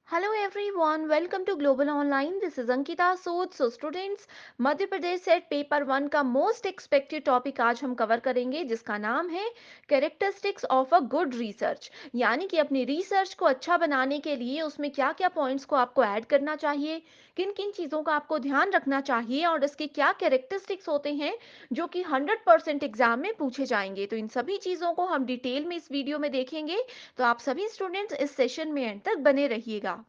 Hello everyone, welcome to Global Online. This is Ankita Sood. So students, Madhya Pradesh set paper 1 का most expected topic आज हम cover करेंगे जिसका नाम है characteristics of a good research. यानी कि अपनी रिसर्च को अच्छा बनाने के लिए उसमें क्या क्या पॉइंट्स को आपको ऐड करना चाहिए, किन किन चीज़ों का आपको ध्यान रखना चाहिए और इसके क्या कैरेक्टरिस्टिक्स होते हैं जो कि 100% एग्जाम में पूछे जाएंगे। तो इन सभी चीज़ों को हम डिटेल में इस वीडियो में देखेंगे। तो आप सभी स्टूडेंट्स इस सेशन में एंड तक बने रहिएगा।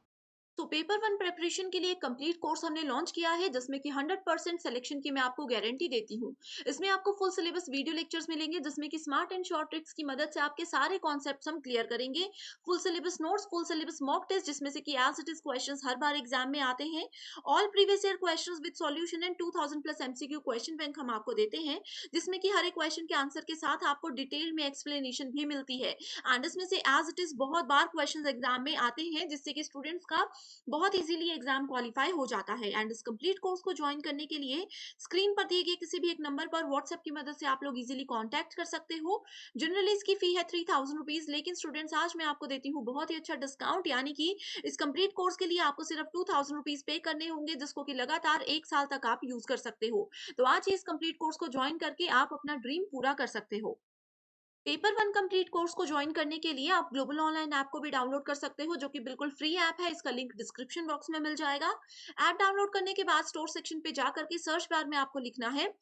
तो पेपर वन प्रेपरेशन के लिए एक कंप्लीट कोर्स हमने लॉन्च किया है जिसमें कि 100% सिलेक्शन की मैं आपको गारंटी देती हूँ। इसमें आपको फुल सिलेबस वीडियो लेक्चर्स मिलेंगे जिसमें कि स्मार्ट एंड शॉर्ट ट्रिक्स की मदद से आपके सारे कॉन्सेप्ट्स हम क्लियर करेंगे। Full syllabus notes, full syllabus mock test जिसमें से कि एज इट इज क्वेश्चंस हर बार एग्जाम में आते हैं। All previous year questions with solution and 2000 plus MCQ question bank हम आपको देते हैं, जिसमें कि हर एक क्वेश्चन के आंसर के साथ आपको डिटेल में एक्सप्लेनेशन भी मिलती है। एंड इसमें से एज इट इज बहुत बार क्वेश्चन एग्जाम में आते हैं जिससे कि स्टूडेंट्स का बहुत इजीली एग्जाम क्वालिफाई हो जाता है। एंड इस कंप्लीट कोर्स को ज्वाइन करने के लिए स्क्रीन पर दिए गए किसी भी एक नंबर पर व्हाट्सएप की मदद से आप लोग इजीली कांटेक्ट कर सकते हो। जनरली इसकी फी है 3000 रुपीज, लेकिन स्टूडेंट्स आज मैं आपको देती हूँ बहुत ही अच्छा डिस्काउंट, यानी कि इस कंप्लीट कोर्स के लिए आपको सिर्फ 2000 रुपीज पे करने होंगे जिसको कि लगातार 1 साल तक आप यूज कर सकते हो। तो आज ही इस कंप्लीट कोर्स को ज्वाइन करके आप अपना ड्रीम पूरा कर सकते हो। पेपर वन कंप्लीट कोर्स को ज्वाइन करने के लिए आप ग्लोबल ऑनलाइन ऐप को भी डाउनलोड कर सकते हो, जो कि बिल्कुल फ्री ऐप है। इसका लिंक डिस्क्रिप्शन बॉक्स में मिल जाएगा। ऐप डाउनलोड करने के बाद स्टोर सेक्शन पे जा करके सर्च बार में आपको लिखना है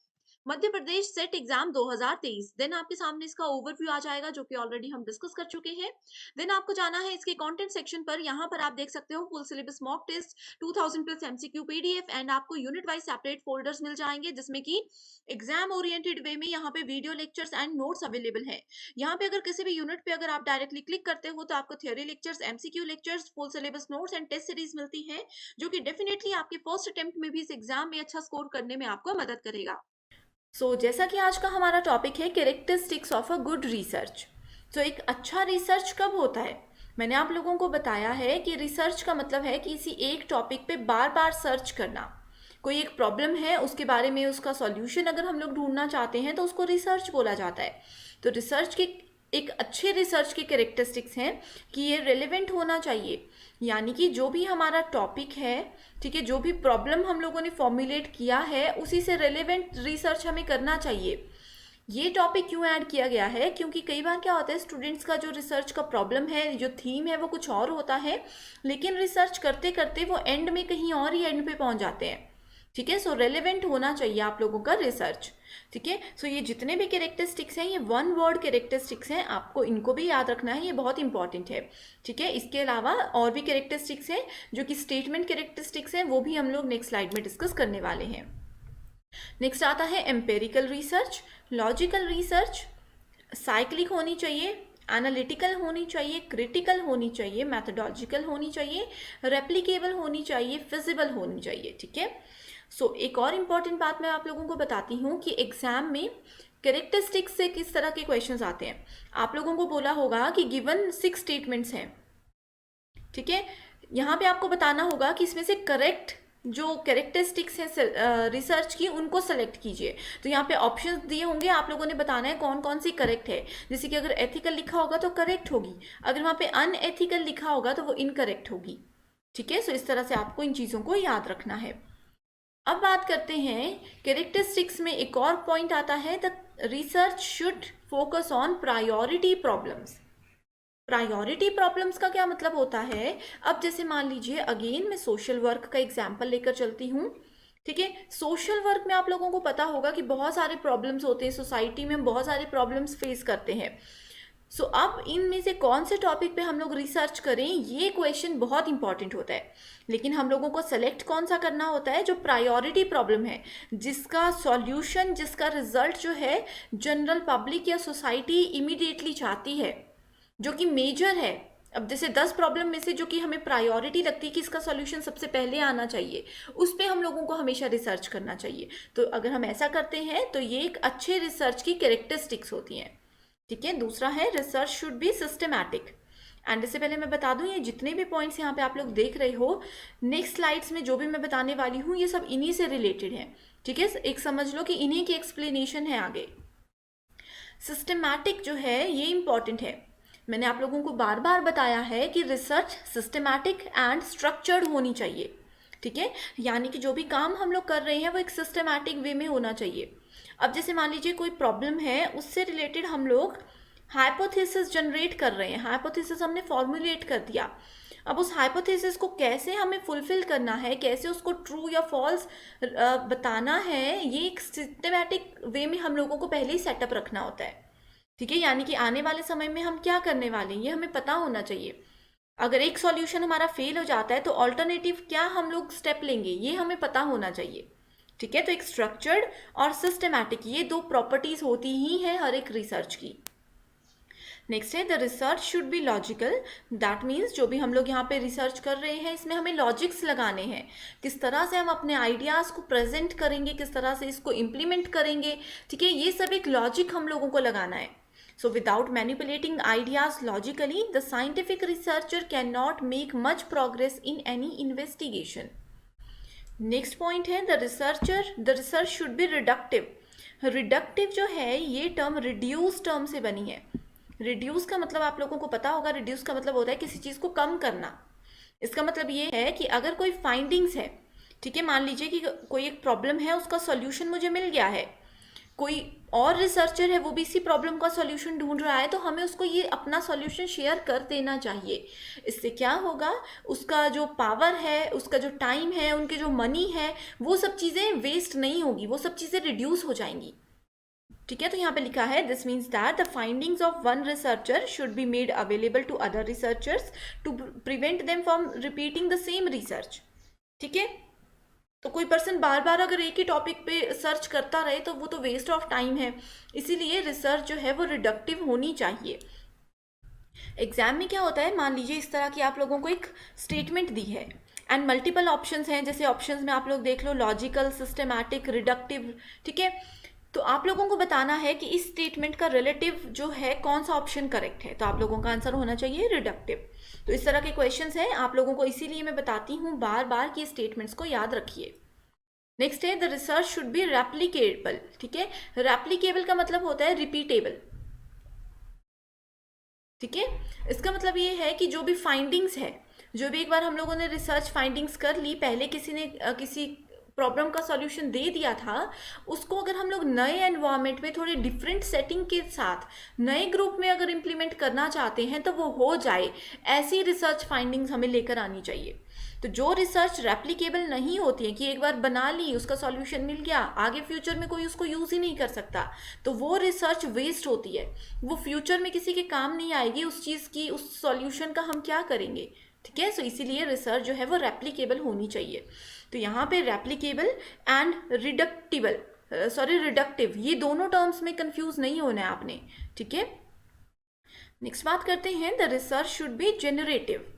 Madhya Pradesh set exam 2023। Then आपके सामने इसका ओवरव्यू आ जाएगा जो कि ऑलरेडी हम डिस्कस कर चुके हैं। देन आपको जाना है इसके कंटेंट सेक्शन पर। यहाँ पर आप देख सकते हो full syllabus mock test, 2000 plus MCQ PDF and आपको यूनिट वाइज सेपरेट फोल्डर्स मिल जाएंगे जिसमें कि एग्जाम ओरिएंटेड वे में यहाँ पे video lectures and notes available है। यहाँ पे अगर किसी भी यूनिट पे अगर आप डायरेक्टली क्लिक करते हो तो आपको theory lectures, MCQ lectures, full syllabus notes and test series मिलती है, जो कि डेफिनेटली आपके फर्स्ट अटेम्प्ट में भी इस एग्जाम में अच्छा स्कोर करने में आपको मदद करेगा। जैसा कि आज का हमारा टॉपिक है characteristics of a good research. एक अच्छा रिसर्च कब होता है? मैंने आप लोगों को बताया है कि रिसर्च का मतलब है कि किसी एक टॉपिक पे बार बार सर्च करना। कोई एक प्रॉब्लम है, उसके बारे में उसका सॉल्यूशन अगर हम लोग ढूंढना चाहते हैं तो उसको रिसर्च बोला जाता है। तो रिसर्च के एक अच्छे रिसर्च के कैरेक्टरिस्टिक्स हैं कि ये रेलेवेंट होना चाहिए। यानी कि जो भी हमारा टॉपिक है, ठीक है, जो भी प्रॉब्लम हम लोगों ने फॉर्मुलेट किया है उसी से रेलेवेंट रिसर्च हमें करना चाहिए। ये टॉपिक क्यों ऐड किया गया है? क्योंकि कई बार क्या होता है, स्टूडेंट्स का जो रिसर्च का प्रॉब्लम है, जो थीम है वो कुछ और होता है, लेकिन रिसर्च करते करते वो एंड में कहीं और ही एंड पे पहुंच जाते हैं। ठीक है, रेलेवेंट होना चाहिए आप लोगों का रिसर्च। ठीक है, ये जितने भी कैरेक्टरिस्टिक्स हैं ये वन वर्ड कैरेक्टरिस्टिक्स हैं, आपको इनको भी याद रखना है, ये बहुत इंपॉर्टेंट है। ठीक है, इसके अलावा और भी कैरेक्टरिस्टिक्स हैं जो कि स्टेटमेंट कैरेक्टरिस्टिक्स हैं, वो भी हम लोग नेक्स्ट स्लाइड में डिस्कस करने वाले हैं। नेक्स्ट आता है empirical research, logical research, cyclic होनी चाहिए, एनालिटिकल होनी चाहिए, क्रिटिकल होनी चाहिए, मैथडोलॉजिकल होनी चाहिए, रेप्लिकेबल होनी चाहिए, फिजिबल होनी चाहिए। ठीक है, एक और इम्पॉर्टेंट बात मैं आप लोगों को बताती हूँ कि एग्जाम में कैरेक्टरिस्टिक्स से किस तरह के क्वेश्चंस आते हैं। आप लोगों को बोला होगा कि गिवन 6 स्टेटमेंट्स हैं। ठीक है, यहाँ पे आपको बताना होगा कि इसमें से करेक्ट जो कैरेक्टरिस्टिक्स हैं रिसर्च की उनको सेलेक्ट कीजिए। तो यहाँ पे ऑप्शंस दिए होंगे, आप लोगों ने बताना है कौन कौन सी करेक्ट है। जैसे कि अगर एथिकल लिखा होगा तो करेक्ट होगी, अगर वहाँ पे अनएथिकल लिखा होगा तो वो इनकरेक्ट होगी। ठीक है, इस तरह से आपको इन चीज़ों को याद रखना है। अब बात करते हैं कैरेक्टरिस्टिक्स में एक और पॉइंट आता है, the research should focus on priority problems. Priority problems का क्या मतलब होता है? अब जैसे मान लीजिए, अगेन मैं सोशल वर्क का एग्जाम्पल लेकर चलती हूँ। ठीक है, सोशल वर्क में आप लोगों को पता होगा कि बहुत सारे प्रॉब्लम्स होते हैं, सोसाइटी में हम बहुत सारे प्रॉब्लम्स फेस करते हैं। अब इनमें से कौन से टॉपिक पे हम लोग रिसर्च करें, ये क्वेश्चन बहुत इंपॉर्टेंट होता है। लेकिन हम लोगों को सेलेक्ट कौन सा करना होता है? जो प्रायोरिटी प्रॉब्लम है, जिसका सॉल्यूशन, जिसका रिजल्ट जो है जनरल पब्लिक या सोसाइटी इमीडिएटली चाहती है, जो कि मेजर है। अब जैसे 10 प्रॉब्लम में से जो कि हमें प्रायोरिटी लगती है कि इसका सॉल्यूशन सबसे पहले आना चाहिए, उस पे हम लोगों को हमेशा रिसर्च करना चाहिए। तो अगर हम ऐसा करते हैं तो ये एक अच्छे रिसर्च की कैरेक्टरिस्टिक्स होती हैं। ठीक है, दूसरा है research should B systematic. And इससे पहले मैं बता दूं, ये जितने भी पॉइंट्स यहाँ पे आप लोग देख रहे हो, नेक्स्ट स्लाइड्स में जो भी मैं बताने वाली हूँ ये सब इन्हीं से रिलेटेड है। ठीक है, एक समझ लो कि इन्हीं की एक्सप्लेनेशन है आगे। सिस्टमैटिक जो है ये इंपॉर्टेंट है। मैंने आप लोगों को बार बार बताया है कि रिसर्च सिस्टमैटिक एंड स्ट्रक्चर्ड होनी चाहिए, ठीक है। यानी कि जो भी काम हम लोग कर रहे हैं वो एक सिस्टमैटिक वे में होना चाहिए। अब जैसे मान लीजिए कोई प्रॉब्लम है, उससे रिलेटेड हम लोग हाइपोथेसिस जनरेट कर रहे हैं, हाइपोथेसिस हमने फॉर्मुलेट कर दिया। अब उस हाइपोथेसिस को कैसे हमें फुलफिल करना है, कैसे उसको ट्रू या फॉल्स बताना है, ये एक सिस्टमैटिक वे में हम लोगों को पहले ही सेटअप रखना होता है, ठीक है। यानी कि आने वाले समय में हम क्या करने वाले हैं ये हमें पता होना चाहिए। अगर एक सॉल्यूशन हमारा फेल हो जाता है तो ऑल्टरनेटिव क्या हम लोग स्टेप लेंगे ये हमें पता होना चाहिए, ठीक है। तो एक स्ट्रक्चर्ड और सिस्टमैटिक, ये दो प्रॉपर्टीज होती ही हैं हर एक रिसर्च की। नेक्स्ट है the research should be logical. That means जो भी हम लोग यहाँ पे रिसर्च कर रहे हैं इसमें हमें लॉजिक्स लगाने हैं, किस तरह से हम अपने आइडियाज़ को प्रेजेंट करेंगे, किस तरह से इसको इम्प्लीमेंट करेंगे, ठीक है। ये सब एक लॉजिक हम लोगों को लगाना है। So without manipulating ideas logically, the scientific researcher cannot make much progress in any investigation. Next point है the research should be reductive. Reductive जो है ये टर्म reduce टर्म से बनी है। reduce का मतलब आप लोगों को पता होगा, reduce का मतलब होता है किसी चीज़ को कम करना। इसका मतलब ये है कि अगर कोई फाइंडिंग्स है, ठीक है, मान लीजिए कि कोई एक प्रॉब्लम है, उसका सॉल्यूशन मुझे मिल गया है, कोई और रिसर्चर है वो भी इसी प्रॉब्लम का सॉल्यूशन ढूंढ रहा है, तो हमें उसको ये अपना सॉल्यूशन शेयर कर देना चाहिए। इससे क्या होगा, उसका जो पावर है, उसका जो टाइम है, उनके जो मनी है, वो सब चीज़ें वेस्ट नहीं होगी, वो सब चीज़ें रिड्यूस हो जाएंगी, ठीक है। तो यहाँ पे लिखा है this means that the findings of one researcher should be made available to other researchers to prevent them from repeating the same research, ठीक है। तो कोई पर्सन बार बार अगर एक ही टॉपिक पे सर्च करता रहे तो वो तो वेस्ट ऑफ टाइम है, इसीलिए रिसर्च जो है वो रिडक्टिव होनी चाहिए। एग्जाम में क्या होता है, मान लीजिए इस तरह की आप लोगों को एक स्टेटमेंट दी है एंड मल्टीपल ऑप्शंस हैं, जैसे ऑप्शंस में आप लोग देख लो लॉजिकल, सिस्टमैटिक, रिडक्टिव, ठीक है। तो आप लोगों को बताना है कि इस स्टेटमेंट का रिलेटिव जो है कौन सा ऑप्शन करेक्ट है, तो आप लोगों का आंसर होना चाहिए रिडक्टिव। तो इस तरह के क्वेश्चंस हैं, आप लोगों को इसीलिए मैं बताती हूँ बार बार कि स्टेटमेंट्स को याद रखिए। नेक्स्ट है the research should B replicable, ठीक है। रेप्लिकेबल का मतलब होता है रिपीटेबल, ठीक है। इसका मतलब ये है कि जो भी फाइंडिंग्स है, जो भी एक बार हम लोगों ने रिसर्च फाइंडिंग्स कर ली, पहले किसी ने किसी प्रॉब्लम का सॉल्यूशन दे दिया था, उसको अगर हम लोग नए एनवायरनमेंट में थोड़ी डिफरेंट सेटिंग के साथ नए ग्रुप में अगर इम्प्लीमेंट करना चाहते हैं तो वो हो जाए, ऐसी रिसर्च फाइंडिंग्स हमें लेकर आनी चाहिए। तो जो रिसर्च रेप्लिकेबल नहीं होती है कि एक बार बना ली, उसका सॉल्यूशन मिल गया, आगे फ्यूचर में कोई उसको यूज़ ही नहीं कर सकता, तो वो रिसर्च वेस्ट होती है, वो फ्यूचर में किसी के काम नहीं आएगी उस चीज़ की, उस सॉल्यूशन का हम क्या करेंगे, ठीक है। सो इसीलिए रिसर्च जो है वो रेप्लिकेबल होनी चाहिए। तो यहाँ पे रेप्लिकेबल एंड रिडक्टिव, ये दोनों टर्म्स में कंफ्यूज नहीं होना है आपने, ठीक है। नेक्स्ट बात करते हैं the research should be generative.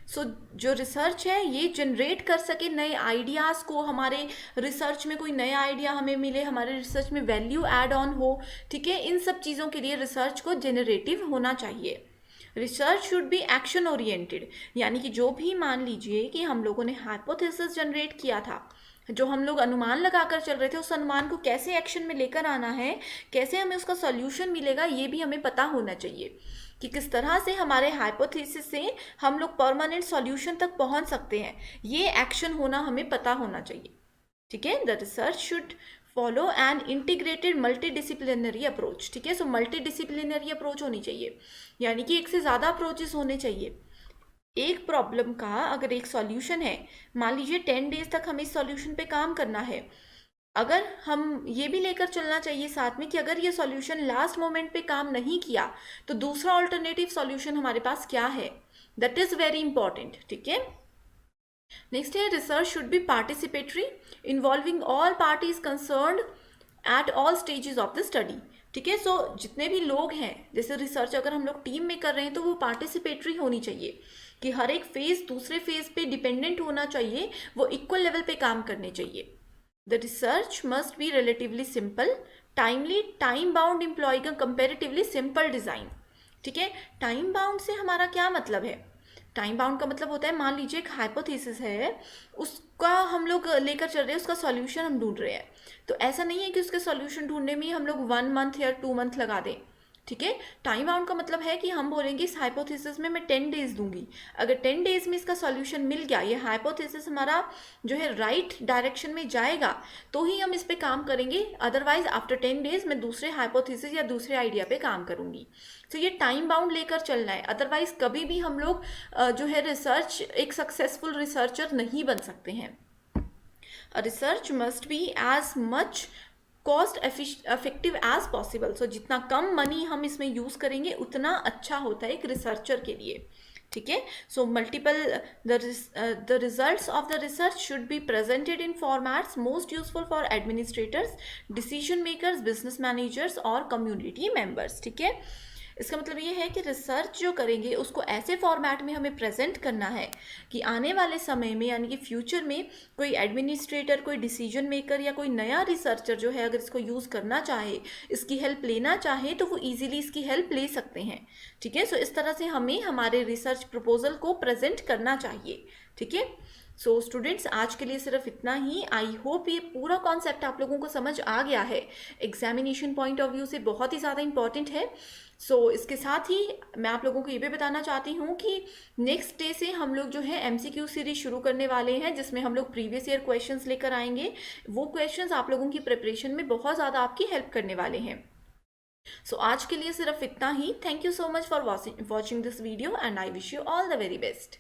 So जो रिसर्च है ये जनरेट कर सके नए आइडियाज़ को, हमारे रिसर्च में कोई नया आइडिया हमें मिले, हमारे रिसर्च में वैल्यू ऐड ऑन हो, ठीक है। इन सब चीज़ों के लिए रिसर्च को जनरेटिव होना चाहिए। Research should B action oriented, यानी कि जो भी मान लीजिए कि हम लोगों ने हाइपोथेसिस जनरेट किया था, जो हम लोग अनुमान लगाकर चल रहे थे, उस अनुमान को कैसे एक्शन में लेकर आना है, कैसे हमें उसका सॉल्यूशन मिलेगा, ये भी हमें पता होना चाहिए कि किस तरह से हमारे हाइपोथेसिस से हम लोग परमानेंट सॉल्यूशन तक पहुंच सकते हैं, ये एक्शन होना हमें पता होना चाहिए, ठीक है। The research should follow an integrated multidisciplinary approach, ठीक है। सो मल्टीडिसिप्लिनरी अप्रोच होनी चाहिए, यानी कि एक से ज़्यादा अप्रोचेस होने चाहिए। एक प्रॉब्लम का अगर एक सॉल्यूशन है, मान लीजिए 10 डेज तक हमें इस सॉल्यूशन पे काम करना है, अगर हम ये भी लेकर चलना चाहिए साथ में कि अगर ये सॉल्यूशन लास्ट मोमेंट पे काम नहीं किया तो दूसरा ऑल्टरनेटिव सॉल्यूशन हमारे पास क्या है, दैट इज़ वेरी इंपॉर्टेंट, ठीक है। नेक्स्ट है research should B participatory involving all parties concerned at all stages of the study, ठीक है। सो जितने भी लोग हैं, जैसे रिसर्च अगर हम लोग टीम में कर रहे हैं तो वो पार्टिसिपेटरी होनी चाहिए, कि हर एक फेज दूसरे फेज पे डिपेंडेंट होना चाहिए, वो इक्वल लेवल पे काम करने चाहिए। The research must B relatively simple, timely, time bound, employing a comparatively simple design, ठीक है। टाइम बाउंड से हमारा क्या मतलब है, टाइम बाउंड का मतलब होता है मान लीजिए एक हाइपोथेसिस है, उसका हम लोग लेकर चल रहे हैं, उसका सॉल्यूशन हम ढूंढ रहे हैं, तो ऐसा नहीं है कि उसके सॉल्यूशन ढूंढने में ही हम लोग 1 मंथ या 2 मंथ लगा दें, ठीक है। टाइम बाउंड का मतलब है कि हम बोलेंगे इस हाइपोथेसिस में मैं 10 डेज दूंगी, अगर 10 डेज में इसका सॉल्यूशन मिल गया, ये हाइपोथेसिस हमारा जो है राइट डायरेक्शन में जाएगा, तो ही हम इस पे काम करेंगे, अदरवाइज आफ्टर 10 डेज मैं दूसरे हाइपोथेसिस या दूसरे आइडिया पे काम करूंगी। तो ये टाइम बाउंड लेकर चलना है, अदरवाइज कभी भी हम लोग जो है रिसर्च एक सक्सेसफुल रिसर्चर नहीं बन सकते हैं। Research must be as much cost effective as possible. So जितना कम मनी हम इसमें यूज़ करेंगे उतना अच्छा होता है एक रिसर्चर के लिए, ठीक है। So multiple the results of the research should be presented in formats most useful for administrators, decision makers, business managers और कम्युनिटी मेंबर्स, ठीक है। इसका मतलब ये है कि रिसर्च जो करेंगे उसको ऐसे फॉर्मेट में हमें प्रेजेंट करना है कि आने वाले समय में यानी कि फ्यूचर में कोई एडमिनिस्ट्रेटर, कोई डिसीजन मेकर या कोई नया रिसर्चर जो है अगर इसको यूज़ करना चाहे, इसकी हेल्प लेना चाहे, तो वो इजीली इसकी हेल्प ले सकते हैं, ठीक है। सो इस तरह से हमें हमारे रिसर्च प्रपोजल को प्रेजेंट करना चाहिए, ठीक है। सो स्टूडेंट्स आज के लिए सिर्फ इतना ही। आई होप ये पूरा कॉन्सेप्ट आप लोगों को समझ आ गया है, एग्जामिनेशन पॉइंट ऑफ व्यू से बहुत ही ज़्यादा इंपॉर्टेंट है। इसके साथ ही मैं आप लोगों को ये भी बताना चाहती हूँ कि नेक्स्ट डे से हम लोग जो है MCQ सीरीज शुरू करने वाले हैं, जिसमें हम लोग प्रीवियस ईयर क्वेश्चंस लेकर आएंगे। वो क्वेश्चंस आप लोगों की प्रिपरेशन में बहुत ज़्यादा आपकी हेल्प करने वाले हैं। आज के लिए सिर्फ इतना ही। Thank you so much for watching this video and I wish you all the very best.